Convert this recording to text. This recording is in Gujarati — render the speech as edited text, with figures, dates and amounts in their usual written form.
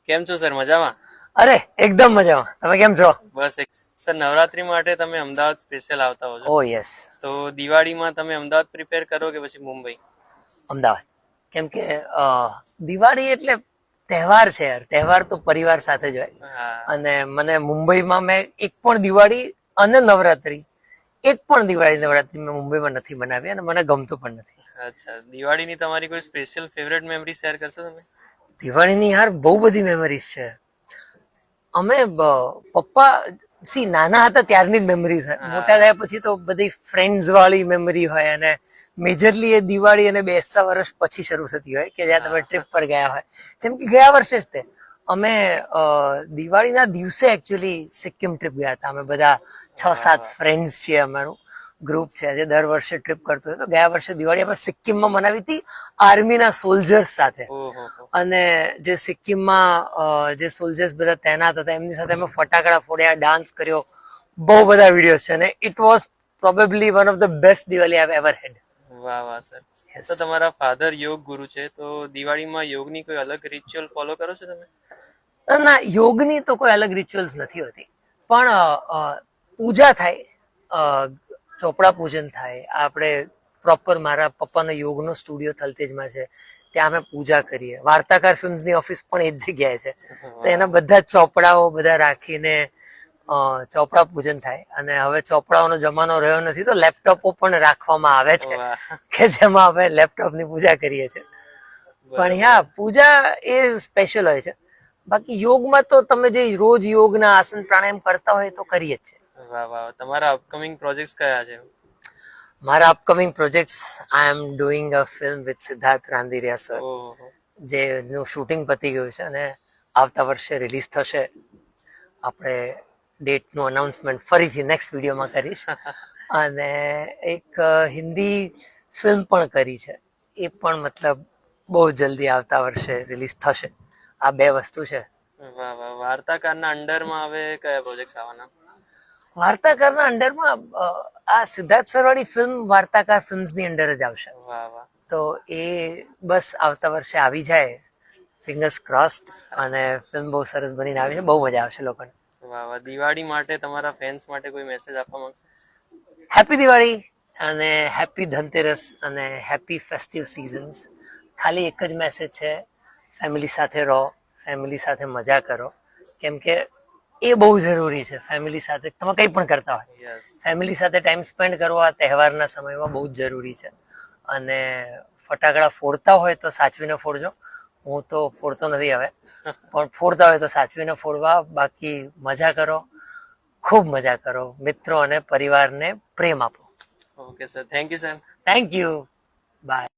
કેમ છો સર? મજામાં? અરે એકદમ મજામાં. તમે કેમ છો? બસ સર, નવરાત્રી માટે તમે અમદાવાદ સ્પેશિયલ આવતા હો છો, ઓ યસ. તો દિવાળીમાં તમે અમદાવાદ પ્રિપેર કરો કે પછી મુંબઈ? અમદાવાદ. કેમ કે દિવાળી એટલે તહેવાર છે યાર. તહેવાર તો પરિવાર સાથે જ હોય. હા. અને મને મુંબઈમાં મેં એક પણ દિવાળી અને નવરાત્રી મેં મુંબઈમાં નથી બનાવી અને મને ગમતું પણ નથી. અચ્છા, દિવાળીની તમારી કોઈ સ્પેશિયલ ફેવરેટ મેમરી શેર કરશો તમે? દિવાળીની યાર બહુ બધી મેમરીઝ છે. અમે પપ્પા નાના હતા ત્યારની જ મેમરીઝ હોય. મોટા થયા પછી તો બધી ફ્રેન્ડ્સ વાળી મેમરી હોય અને મેજરલી એ દિવાળી અને બેસતા વર્ષ પછી શરૂ થતી હોય કે જ્યાં તમે ટ્રીપ પર ગયા હોય. જેમ કે ગયા વર્ષે જ તે અમે દિવાળીના દિવસે એકચ્યુઅલી સિક્કિમ ટ્રીપ ગયા હતા. અમે બધા 6-7 ફ્રેન્ડ્સ છીએ, અમારું ગ્રુપ છે જે દર વર્ષે ટ્રીપ કરતો હોય. તો ગયા વર્ષે દિવાળી આપણે સિક્કિમમાં મનાવી હતી આર્મીના સોલ્જર્સ સાથે. અને જે સિક્કિમમાં જે સોલ્જર્સ બધા તૈનાત હતા એમની સાથે અમે ફટાકડા ફોડ્યા, ડાન્સ કર્યો, બહુ બધા વિડીયોઝ છે અને it was probably one of the best Diwali I ever હેડ. વાહ વાહ સર. તો તમારા ફાધર યોગ ગુરુ છે, તો દિવાળીમાં યોગની કોઈ અલગ રિચ્યુઅલ ફોલો કરો છો તમે? ના, યોગની તો કોઈ અલગ રિચ્યુઅલ્સ નથી હોતી, પણ પૂજા થાય, ચોપડા પૂજન થાય. આપણે પ્રોપર, મારા પપ્પાનો યોગનો સ્ટુડિયો થલતેજમાં છે, ત્યાં અમે પૂજા કરીએ. વાર્તાકાર ફિલ્મ્સની ઓફિસ પણ એ જ જગ્યાએ છે. તો એના બધા ચોપડાઓ બધા રાખીને ચોપડા પૂજન થાય. અને હવે ચોપડાઓનો જમાનો રહ્યો નથી તો લેપટોપો પણ રાખવામાં આવે છે કે જેમાં અમે લેપટોપની પૂજા કરીએ છીએ. પણ યા પૂજા એ સ્પેશિયલ હોય છે. બાકી યોગમાં તો તમે જે રોજ યોગના આસન પ્રાણાયામ કરતા હોય તો કરીએ જ છે. વાહ વાહ. તમારા અપકમિંગ પ્રોજેક્ટ્સ કયા છે? મારા upcoming projects, I am doing a film with Siddharth Randeria sir, જેનું શૂટિંગ પતી ગયું છે અને આવતા વર્ષે રિલીઝ થશે. આપણે ડેટનું અનાઉન્સમેન્ટ ફરીથી નેક્સ્ટ વિડીયોમાં કરીશ. અને એક હિન્દી ફિલ્મ પણ કરી છે, એ પણ મતલબ બહુ જલ્દી આવતા વર્ષે રિલીઝ થશે. આ 2 વસ્તુ છે. વાહ વાહ. વાર્તાકારના અંડરમાં હવે કયા પ્રોજેક્ટ્સ આવવાના? વાર્તાકારના અંડરમાં આ સિદ્ધાર્થ સર વાળી ફિલ્મ વાર્તાકાર ફિલ્મ્સની અંડર જ આવશે. વાહ વાહ. તો એ બસ આવતા વર્ષે આવી જાય, ફિંગર્સ ક્રોસ્ડ. અને ફિલ્મ બહુ સરસ બનીને આવી છે, બહુ મજા આવશે લોકોને. વાહ વાહ. દિવાળી માટે તમારા ફેન્સ માટે કોઈ મેસેજ આપવા માંગશો? હેપી દિવાળી અને હેપી ધનતેરસ અને હેપી ફેસ્ટિવ સિઝન્સ. ખાલી એક જ મેસેજ છે, ફેમિલી સાથે રહો, ફેમિલી સાથે મજા કરો. કેમ કે એ બહુ જરૂરી છે. ફેમિલી સાથે તમે કંઈ પણ કરતા હોય, ફેમિલી સાથે ટાઈમ સ્પેન્ડ કરવો આ તહેવારના સમયમાં બહુ જ જરૂરી છે. અને ફટાકડા ફોડતા હોય તો સાચવીને ફોડજો. હું તો ફોડતો નથી હવે, પણ ફોડતા હોય તો સાચવીને ફોડવા. બાકી મજા કરો, ખૂબ મજા કરો. મિત્રો અને પરિવારને પ્રેમ આપો. Okay sir, thank you sir. Thank you. By.